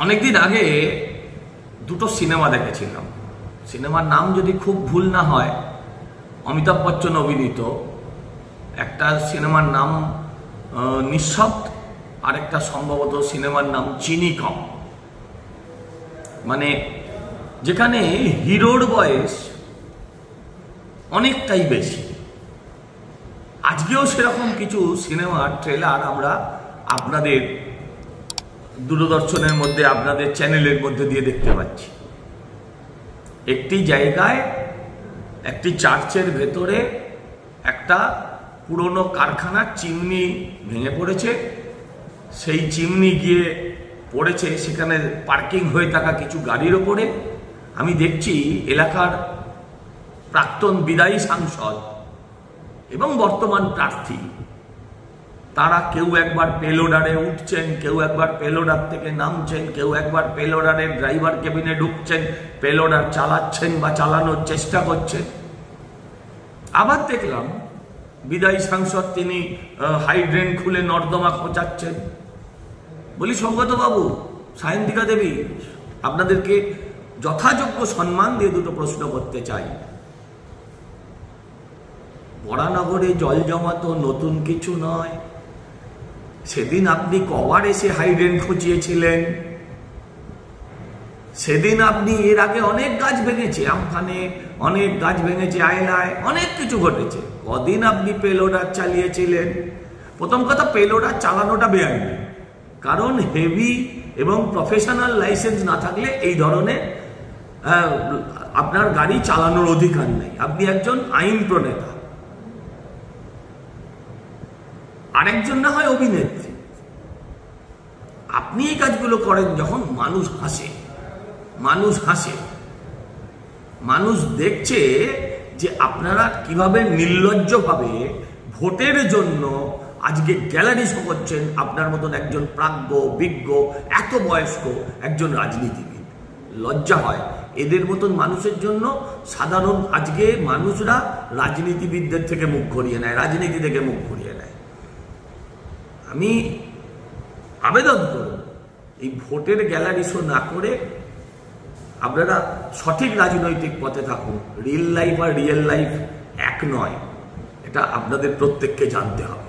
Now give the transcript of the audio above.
অনেকদিন আগে দুটো সিনেমা দেখেছিলাম। সিনেমার নাম যদি খুব ভুল না হয়, অমিতাভ বচ্চন অভিনীত। একটা সিনেমার নাম নিঃশব্দ, আরেকটা সম্ভবত সিনেমার নাম চিনি কম। মানে যেখানে হিরোর বয়স অনেকটাই বেশি। আজকেও সেরকম কিছু সিনেমার ট্রেলার আমরা আপনাদের দূরদর্শনের মধ্যে, আপনাদের চ্যানেলের মধ্যে দিয়ে দেখতে পাচ্ছি। একটি জায়গায়, একটি চার্চের ভেতরে একটা পুরনো কারখানার চিমনি ভেঙে পড়েছে। সেই চিমনি গিয়ে পড়েছে সেখানে পার্কিং হয়ে থাকা কিছু গাড়ির ওপরে। আমি দেখছি এলাকার প্রাক্তন বিদায়ী সাংসদ এবং বর্তমান প্রার্থী, তারা কেউ একবার পেলোডারে উঠছেন, কেউ একবার পেলোডার থেকে নামছেন, কেউ একবার পেলোডারের ড্রাইভার কেবিনে ঢুকছেন, পেলোডার চালাচ্ছেন বা চালানোর চেষ্টা করছেন। আবার দেখলাম বিদায়ী সাংসদ তিনি হাইড্রেন খুলে নর্দমা খোঁচাচ্ছেন। বলি, সৌগত বাবু, সায়ন্তিকা দেবী, আপনাদেরকে যথাযোগ্য সম্মান দিয়ে দুটো প্রশ্ন করতে চাই। বরানগরে জল জমা তো নতুন কিছু নয়। সেদিন আপনি কবার এসে হাইড্রেন খুঁচিয়েছিলেন? সেদিন আপনি এর আগে অনেক গাছ ভেঙেছে, আমফানে অনেক গাছ ভেঙেছে, আয়লায় অনেক কিছু ঘটেছে। কদিন আপনি পেলোডার চালিয়েছিলেন? প্রথম কথা, পেলোডার চালানোটা বেআইনি, কারণ হেভি এবং প্রফেশনাল লাইসেন্স না থাকলে এই ধরনের আপনার গাড়ি চালানোর অধিকার নেই। আপনি একজন আইন প্রণেতা, আরেকজন না হয় অভিনেত্রী। আপনি এই কাজগুলো করেন যখন মানুষ হাসে, মানুষ দেখছে যে আপনারা কিভাবে নির্লজ্জভাবে ভোটের জন্য আজকে গ্যালারি শো করছেন। আপনার মতন একজন প্রাজ্ঞ, বিজ্ঞ, এত বয়স্ক একজন রাজনীতিবিদ। লজ্জা হয় এদের মতন মানুষের জন্য। সাধারণ আজকে মানুষরা রাজনীতিবিদদের থেকে মুখ ঘুরিয়ে নেয়, রাজনীতি থেকে মুখ ঘুরিয়ে নেয়। আমি আবেদন করব, এই ভোটের গ্যালারি শো না করে আপনারা সঠিক রাজনৈতিক পথে থাকুন। রিয়েল লাইফ আর রিয়েল লাইফ এক নয়, এটা আপনাদের প্রত্যেককে জানতে হবে।